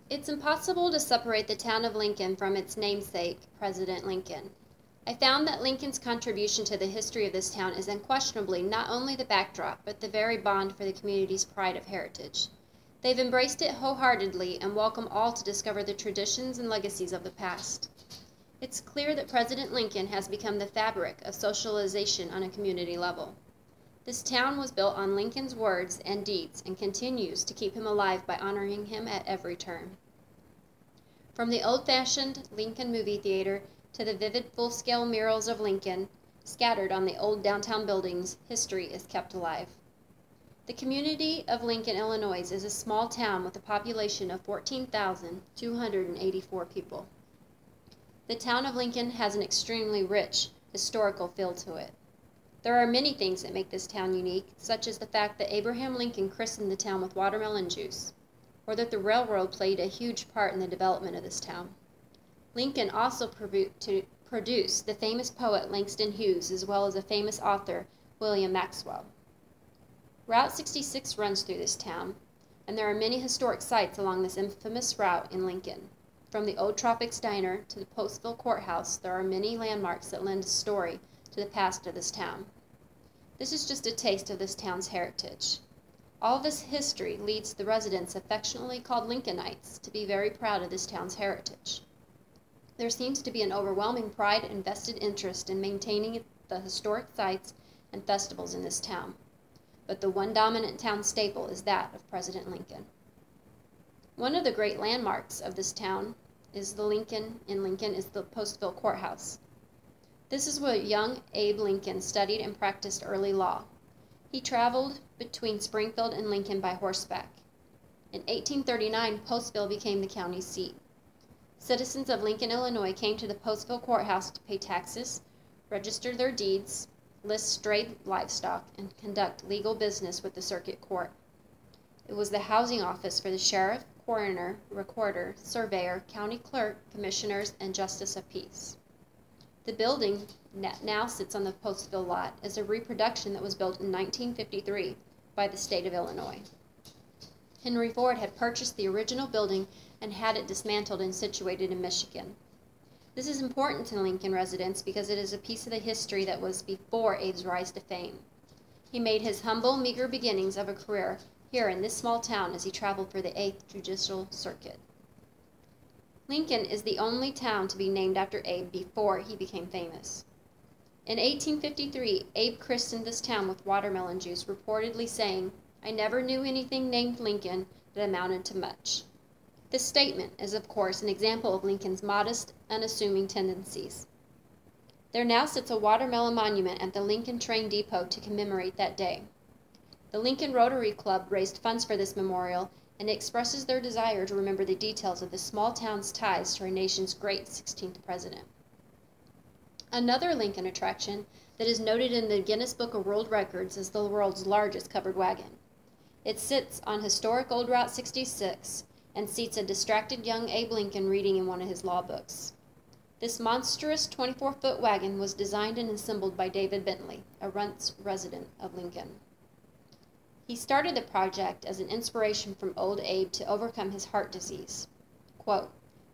It's impossible to separate the town of Lincoln from its namesake, President Lincoln. I found that Lincoln's contribution to the history of this town is unquestionably not only the backdrop, but the very bond for the community's pride of heritage. They've embraced it wholeheartedly and welcome all to discover the traditions and legacies of the past. It's clear that President Lincoln has become the fabric of socialization on a community level. This town was built on Lincoln's words and deeds and continues to keep him alive by honoring him at every turn. From the old-fashioned Lincoln movie theater to the vivid full-scale murals of Lincoln scattered on the old downtown buildings, history is kept alive. The community of Lincoln, Illinois is a small town with a population of 14,284 people. The town of Lincoln has an extremely rich historical feel to it. There are many things that make this town unique, such as the fact that Abraham Lincoln christened the town with watermelon juice, or that the railroad played a huge part in the development of this town. Lincoln also produced the famous poet Langston Hughes, as well as a famous author, William Maxwell. Route 66 runs through this town, and there are many historic sites along this infamous route in Lincoln. From the Old Tropics Diner to the Postville Courthouse, there are many landmarks that lend a story to the past of this town. This is just a taste of this town's heritage. All this history leads the residents, affectionately called Lincolnites, to be very proud of this town's heritage. There seems to be an overwhelming pride and vested interest in maintaining the historic sites and festivals in this town. But the one dominant town staple is that of President Lincoln. One of the great landmarks of this town is the Postville Courthouse. This is where young Abe Lincoln studied and practiced early law. He traveled between Springfield and Lincoln by horseback. In 1839, Postville became the county seat. Citizens of Lincoln, Illinois came to the Postville Courthouse to pay taxes, register their deeds, list strayed livestock, and conduct legal business with the circuit court. It was the housing office for the sheriff, coroner, recorder, surveyor, county clerk, commissioners, and justice of peace. The building now sits on the Postville lot as a reproduction that was built in 1953 by the state of Illinois. Henry Ford had purchased the original building and had it dismantled and situated in Michigan. This is important to Lincoln residents because it is a piece of the history that was before Abe's rise to fame. He made his humble, meager beginnings of a career here in this small town as he traveled for the 8th Judicial Circuit. Lincoln is the only town to be named after Abe before he became famous. In 1853, Abe christened this town with watermelon juice, reportedly saying, "I never knew anything named Lincoln that amounted to much." This statement is, of course, an example of Lincoln's modest, unassuming tendencies. There now sits a watermelon monument at the Lincoln train depot to commemorate that day. The Lincoln Rotary Club raised funds for this memorial, and expresses their desire to remember the details of this small town's ties to our nation's great 16th president. Another Lincoln attraction that is noted in the Guinness Book of World Records is the world's largest covered wagon. It sits on historic Old Route 66 and seats a distracted young Abe Lincoln reading in one of his law books. This monstrous 24-foot wagon was designed and assembled by David Bentley, a once resident of Lincoln. He started the project as an inspiration from old Abe to overcome his heart disease. Quote,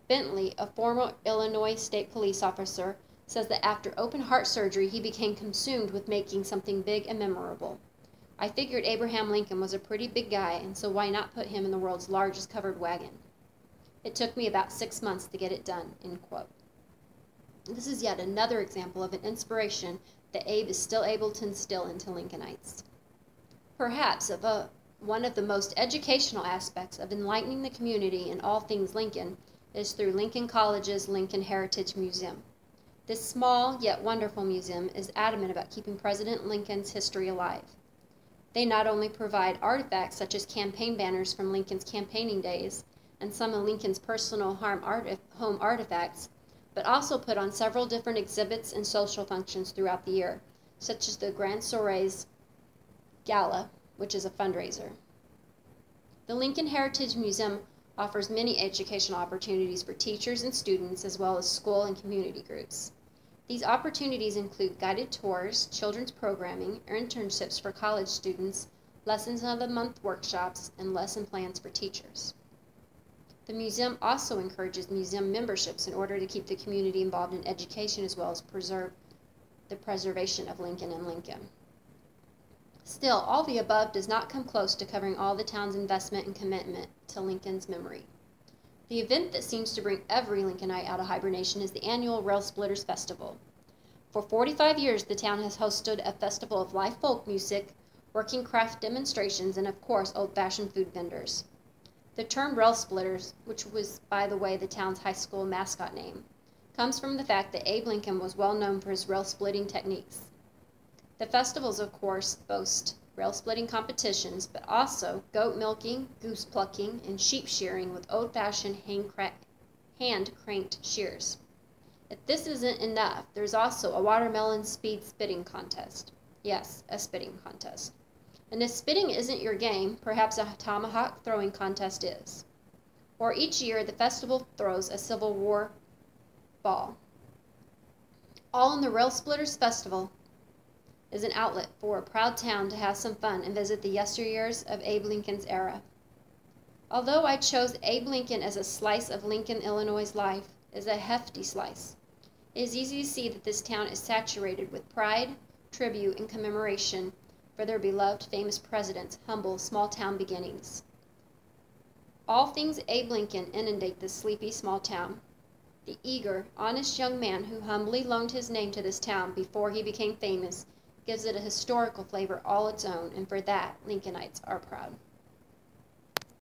Bentley, a former Illinois state police officer, says that after open heart surgery he became consumed with making something big and memorable. I figured Abraham Lincoln was a pretty big guy, and so why not put him in the world's largest covered wagon? It took me about 6 months to get it done, end quote. This is yet another example of an inspiration that Abe is still able to instill into Lincolnites. Perhaps one of the most educational aspects of enlightening the community in all things Lincoln is through Lincoln College's Lincoln Heritage Museum. This small yet wonderful museum is adamant about keeping President Lincoln's history alive. They not only provide artifacts such as campaign banners from Lincoln's campaigning days and some of Lincoln's personal home artifacts, but also put on several different exhibits and social functions throughout the year, such as the Grand Soirees Gala, which is a fundraiser. The Lincoln Heritage Museum offers many educational opportunities for teachers and students, as well as school and community groups. These opportunities include guided tours, children's programming, internships for college students, lessons of the month workshops, and lesson plans for teachers. The museum also encourages museum memberships in order to keep the community involved in education as well as preserve the preservation of Lincoln and Lincoln. Still, all the above does not come close to covering all the town's investment and commitment to Lincoln's memory. The event that seems to bring every Lincolnite out of hibernation is the annual Rail Splitters Festival. For 45 years, the town has hosted a festival of live folk music, working craft demonstrations, and of course, old-fashioned food vendors. The term Rail Splitters, which was, by the way, the town's high school mascot name, comes from the fact that Abe Lincoln was well known for his rail-splitting techniques. The festivals, of course, boast rail-splitting competitions, but also goat milking, goose plucking, and sheep shearing with old-fashioned hand-cranked shears. If this isn't enough, there's also a watermelon speed spitting contest. Yes, a spitting contest. And if spitting isn't your game, perhaps a tomahawk throwing contest is. Or each year, the festival throws a Civil War ball. All in the Rail Splitters Festival is an outlet for a proud town to have some fun and visit the yesteryears of Abe Lincoln's era. Although I chose Abe Lincoln as a slice of Lincoln, Illinois' life, is a hefty slice. It is easy to see that this town is saturated with pride, tribute, and commemoration for their beloved famous president's humble small-town beginnings. All things Abe Lincoln inundate this sleepy small town. The eager, honest young man who humbly loaned his name to this town before he became famous gives it a historical flavor all its own, and for that, Lincolnites are proud.